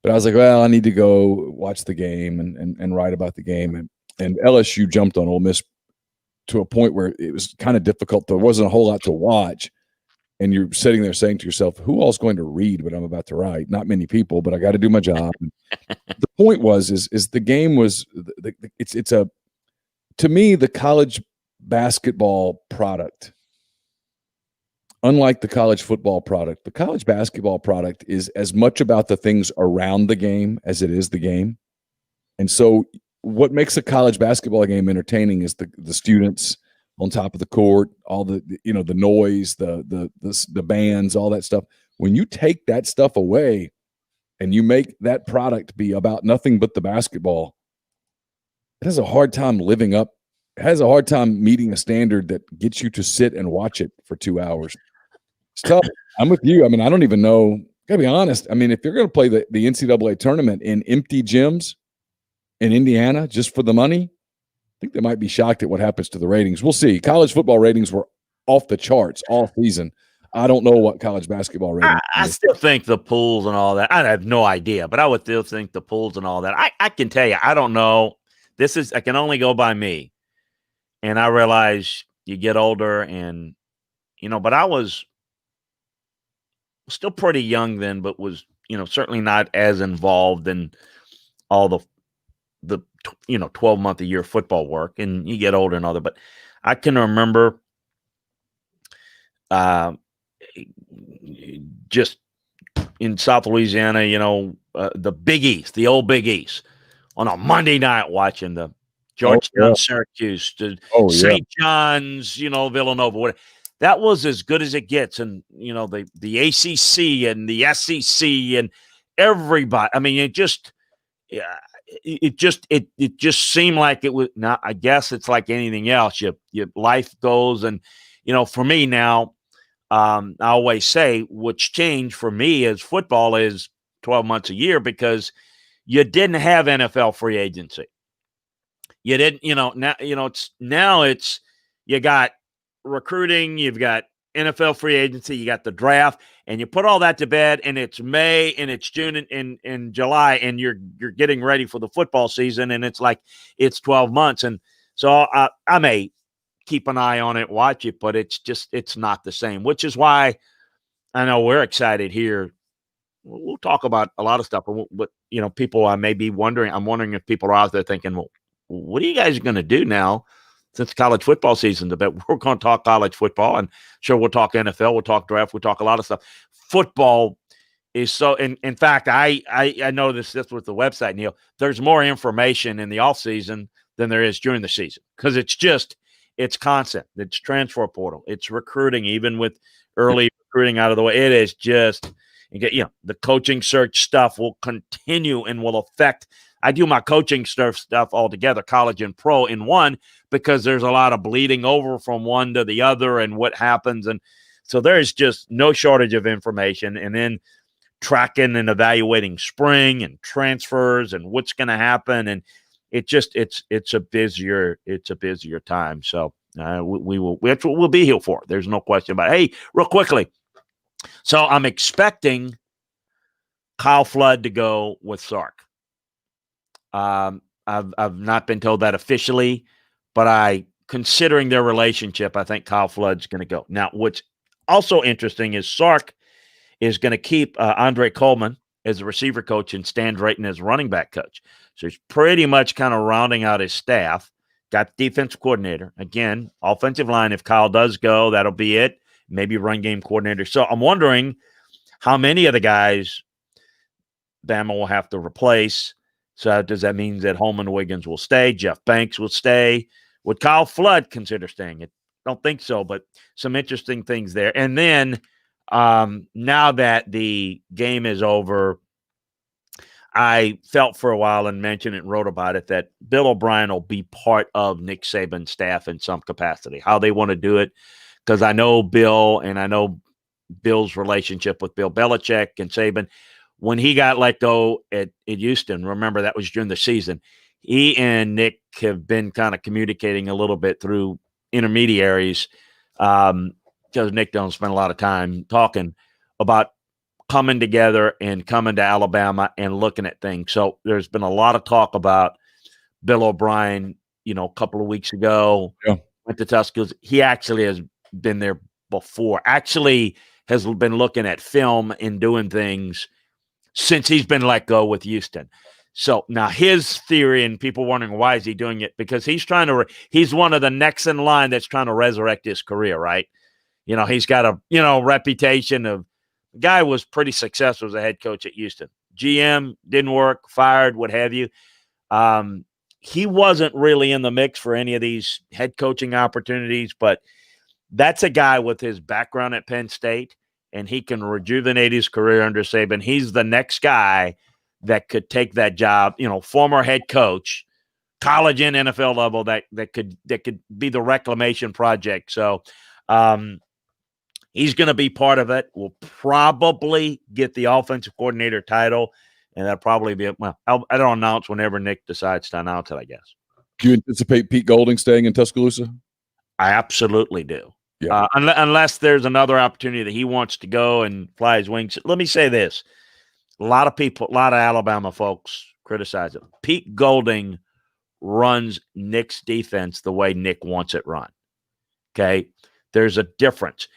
A: But I was like, well, I need to go watch the game and write about the game. And LSU jumped on Ole Miss to a point where it was kind of difficult. There wasn't a whole lot to watch. And you're sitting there saying to yourself, who all's going to read what I'm about to write? Not many people, but I got to do my job. The point is the game was to me, the college basketball product, unlike the college football product, the college basketball product is as much about the things around the game as it is the game. And so what makes a college basketball game entertaining is the students on top of the court, all the the noise, the bands, all that stuff. When you take that stuff away and you make that product be about nothing but the basketball, it has a hard time living up. It has a hard time meeting a standard that gets you to sit and watch it for 2 hours. It's tough. I'm with you. I mean, I don't even know. Gotta be honest. I mean, if you're going to play the NCAA tournament in empty gyms in Indiana just for the money, I think they might be shocked at what happens to the ratings. We'll see. College football ratings were off the charts all season. I don't know what college basketball ratings.
B: I still think the pools and all that. I have no idea, but I would still think the pools and all that. I can tell you, I don't know. I can only go by me. And I realize you get older and, but I was still pretty young then, but was, certainly not as involved in all the 12-month a year football work, and you get older and all that. But I can remember just in South Louisiana, the Big East, the old Big East, on a Monday night watching the Georgetown, Syracuse, St. John's, Villanova, whatever. That was as good as it gets. And, the ACC and the SEC and everybody. I mean, it just seemed like it was not. I guess it's like anything else. Your life goes, and for me now, I always say what's changed for me as football is 12 months a year because you didn't have NFL free agency. You didn't, it's you got recruiting, you've got NFL free agency, you got the draft, and you put all that to bed, and it's May and it's June and July, and you're getting ready for the football season, and it's like it's 12 months. And so I may keep an eye on it, watch it, but it's not the same, which is why I know we're excited here. We'll talk about a lot of stuff, but people I may be wondering. I'm wondering if people are out there thinking, well, what are you guys going to do now since college football season's a bit? We're going to talk college football, and sure, we'll talk NFL, we'll talk draft, we'll talk a lot of stuff. Football is so. In fact, I noticed this with the website, Neil. There's more information in the off season than there is during the season because it's constant. It's transfer portal. It's recruiting, even with early recruiting out of the way. It is just. The coaching search stuff will continue and will affect. I do my coaching stuff all together, college and pro in one, because there's a lot of bleeding over from one to the other and what happens. And so there's just no shortage of information. And then tracking and evaluating spring and transfers and what's going to happen. And it's a busier time. So we'll be here for it. There's no question about it. Hey, real quickly. So I'm expecting Kyle Flood to go with Sark. I've not been told that officially, but considering their relationship, I think Kyle Flood's going to go. Now, what's also interesting is Sark is going to keep Andre Coleman as a receiver coach and Stan Drayton as running back coach. So he's pretty much kind of rounding out his staff. Got defensive coordinator. Again, offensive line, if Kyle does go, that'll be it. Maybe run game coordinator. So I'm wondering how many of the guys Bama will have to replace. So does that mean that Holman Wiggins will stay? Jeff Banks will stay? Would Kyle Flood consider staying? I don't think so, but some interesting things there. And then now that the game is over, I felt for a while and mentioned it and wrote about it that Bill O'Brien will be part of Nick Saban's staff in some capacity. How they want to do it. Because I know Bill and I know Bill's relationship with Bill Belichick and Saban. When he got let go at Houston, remember that was during the season, he and Nick have been kind of communicating a little bit through intermediaries because Nick don't spend a lot of time talking about coming together and coming to Alabama and looking at things. So there's been a lot of talk about Bill O'Brien, a couple of weeks ago, went to Tuscaloosa. He actually has been there before, actually has been looking at film and doing things since he's been let go with Houston. So now his theory, and people wondering why is he doing it, because he's trying to he's one of the next in line that's trying to resurrect his career, right? He's got a reputation of guy was pretty successful as a head coach at Houston. GM didn't work, fired, what have you. He wasn't really in the mix for any of these head coaching opportunities, but that's a guy with his background at Penn State, and he can rejuvenate his career under Saban. He's the next guy that could take that job, former head coach, college and NFL level, that could be the reclamation project. So he's going to be part of it. We'll probably get the offensive coordinator title, and that'll probably be I don't announce whenever Nick decides to announce it, I guess.
A: Do you anticipate Pete Golding staying in Tuscaloosa?
B: I absolutely do.
A: Yeah.
B: Unless there's another opportunity that he wants to go and fly his wings. Let me say this. A lot of Alabama folks criticize it. Pete Golding runs Nick's defense the way Nick wants it run. Okay? There's a difference.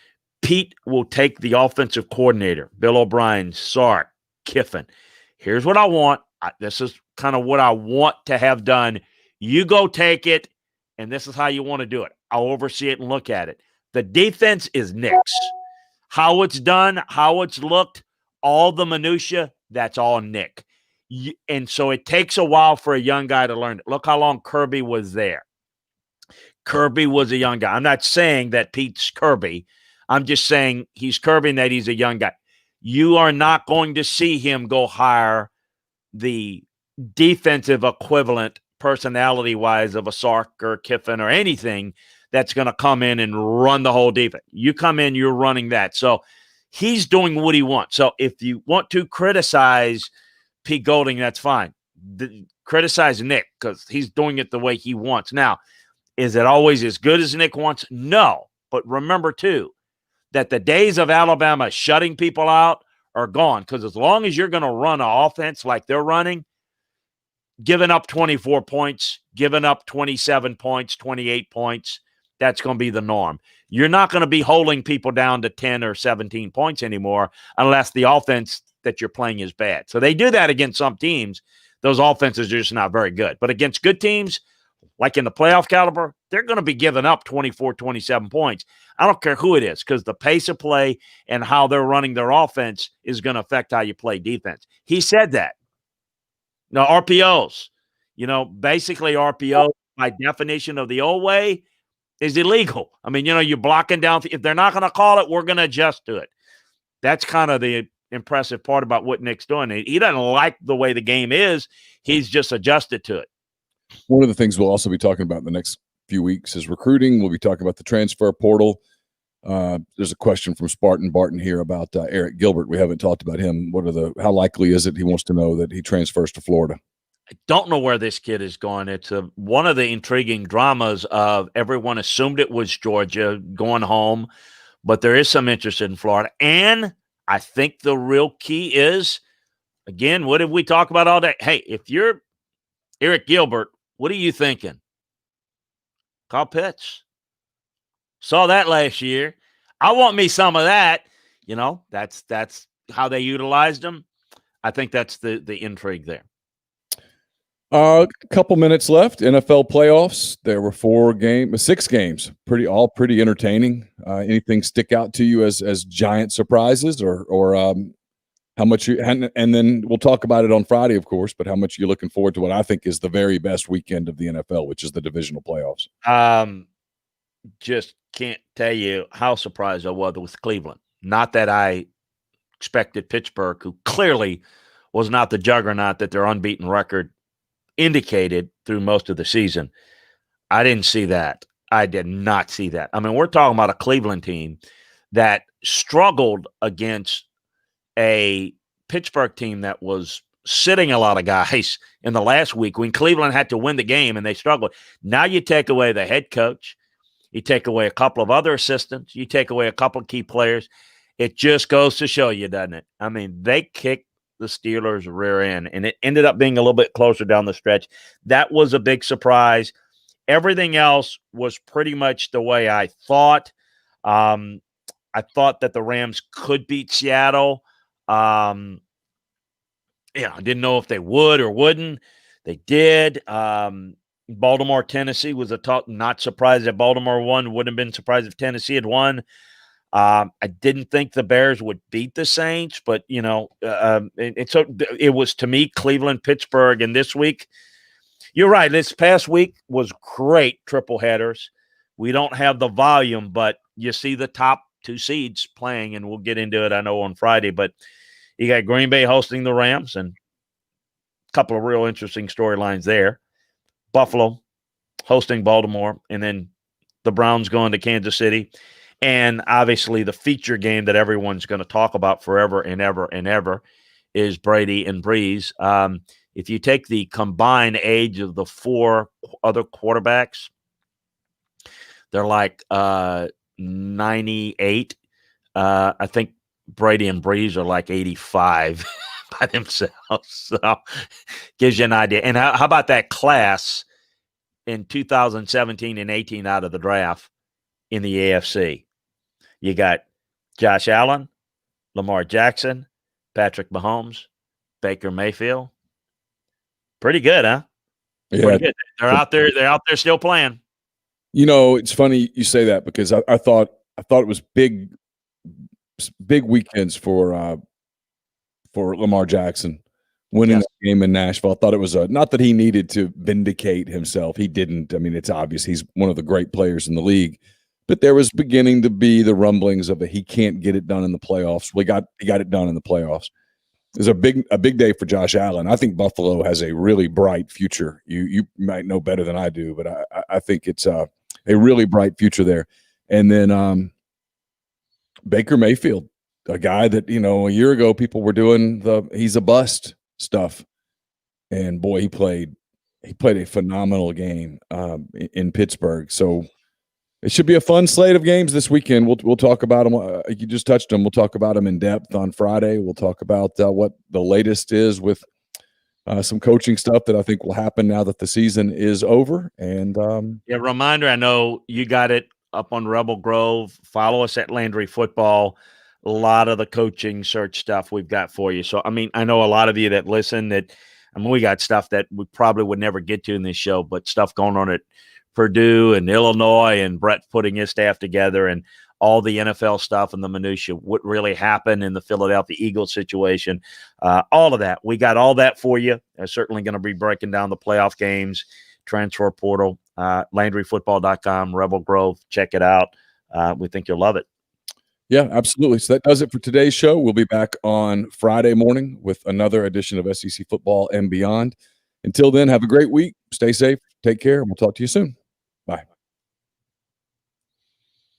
B: Pete will take the offensive coordinator, Bill O'Brien, Sark, Kiffin. Here's what I want. This is kind of what I want to have done. You go take it, and this is how you want to do it. I'll oversee it and look at it. The defense is Nick's. How it's done, how it's looked, all the minutia, that's all Nick. And so it takes a while for a young guy to learn it. Look how long Kirby was there. Kirby was a young guy. I'm not saying that Pete's Kirby. I'm just saying he's Kirby and that he's a young guy. You are not going to see him go hire the defensive equivalent personality-wise of a Sark or Kiffin or anything that's going to come in and run the whole defense. You come in, you're running that. So he's doing what he wants. So if you want to criticize Pete Golding, that's fine. Criticize Nick because he's doing it the way he wants. Now, is it always as good as Nick wants? No. But remember, too, that the days of Alabama shutting people out are gone, because as long as you're going to run an offense like they're running, giving up 24 points, giving up 27 points, 28 points, that's going to be the norm. You're not going to be holding people down to 10 or 17 points anymore unless the offense that you're playing is bad. So they do that against some teams. Those offenses are just not very good. But against good teams, like in the playoff caliber, they're going to be giving up 24, 27 points. I don't care who it is, because the pace of play and how they're running their offense is going to affect how you play defense. He said that. Now, RPOs, basically RPO, by definition of the old way, is illegal. I mean, you're blocking down. If they're not going to call it, we're going to adjust to it. That's kind of the impressive part about what Nick's doing. He doesn't like the way the game is. He's just adjusted to it.
A: One of the things we'll also be talking about in the next few weeks is recruiting. We'll be talking about the transfer portal. There's a question from Spartan Barton here about Eric Gilbert. We haven't talked about him. How likely is it? He wants to know that he transfers to Florida.
B: I don't know where this kid is going. It's one of the intriguing dramas of everyone assumed it was Georgia going home, but there is some interest in Florida. And I think the real key is, again, what did we talk about all day? Hey, if you're Eric Gilbert, what are you thinking? Kyle Pitts. Saw that last year. I want me some of that. That's how they utilized him. I think that's the intrigue there.
A: A couple minutes left. NFL playoffs. There were 6 games. Pretty entertaining. Anything stick out to you as giant surprises, or how much you? And then we'll talk about it on Friday, of course. But how much you're looking forward to what I think is the very best weekend of the NFL, which is the divisional playoffs.
B: Just can't tell you how surprised I was with Cleveland. Not that I expected Pittsburgh, who clearly was not the juggernaut that their unbeaten record indicated through most of the season. I didn't see that. I did not see that. I mean, we're talking about a Cleveland team that struggled against a Pittsburgh team that was sitting a lot of guys in the last week when Cleveland had to win the game and they struggled. Now you take away the head coach, you take away a couple of other assistants, you take away a couple of key players. It just goes to show you, doesn't it? I mean, they kicked the Steelers' rear end, and it ended up being a little bit closer down the stretch. That was a big surprise. Everything else was pretty much the way I thought. I thought that the Rams could beat Seattle. I didn't know if they would or wouldn't. They did. Baltimore, Tennessee was a talk. Not surprised that Baltimore won. Wouldn't have been surprised if Tennessee had won. I didn't think the Bears would beat the Saints, but it was, to me, Cleveland, Pittsburgh, and this week. You're right. This past week was great triple headers. We don't have the volume, but you see the top 2 seeds playing, and we'll get into it, I know, on Friday. But you got Green Bay hosting the Rams, and a couple of real interesting storylines there. Buffalo hosting Baltimore, and then the Browns going to Kansas City. And obviously the feature game that everyone's going to talk about forever and ever and ever is Brady and Breeze. If you take the combined age of the 4 other quarterbacks, they're like 98. I think Brady and Breeze are like 85 by themselves. So gives you an idea. And how about that class in 2017 and 18 out of the draft in the AFC? You got Josh Allen, Lamar Jackson, Patrick Mahomes, Baker Mayfield. Pretty good, huh?
A: Yeah.
B: Pretty good. They're out there. They're out there still playing.
A: It's funny you say that, because I thought it was big weekends for Lamar Jackson winning the game in Nashville. I thought it was not that he needed to vindicate himself. He didn't. I mean, it's obvious he's one of the great players in the league. But there was beginning to be the rumblings of he can't get it done in the playoffs. He got it done in the playoffs. It was a big day for Josh Allen. I think Buffalo has a really bright future. You might know better than I do, but I think it's a really bright future there. And then Baker Mayfield, a guy that, a year ago people were doing he's a bust stuff. And boy, he played a phenomenal game in Pittsburgh. So it should be a fun slate of games this weekend. We'll talk about them. You just touched them. We'll talk about them in depth on Friday. We'll talk about what the latest is with some coaching stuff that I think will happen now that the season is over. And
B: reminder, I know you got it up on Rebel Grove. Follow us at Landry Football. A lot of the coaching search stuff we've got for you. So, I know a lot of you that listen we got stuff that we probably would never get to in this show, but stuff going on at Purdue and Illinois, and Brett putting his staff together, and all the NFL stuff and the minutia, what really happened in the Philadelphia Eagles situation, all of that. We got all that for you. They're certainly going to be breaking down the playoff games, transfer portal, LandryFootball.com, Rebel Grove. Check it out. We think you'll love it.
A: Yeah, absolutely. So that does it for today's show. We'll be back on Friday morning with another edition of SEC Football and Beyond. Until then, have a great week. Stay safe. Take care, and we'll talk to you soon.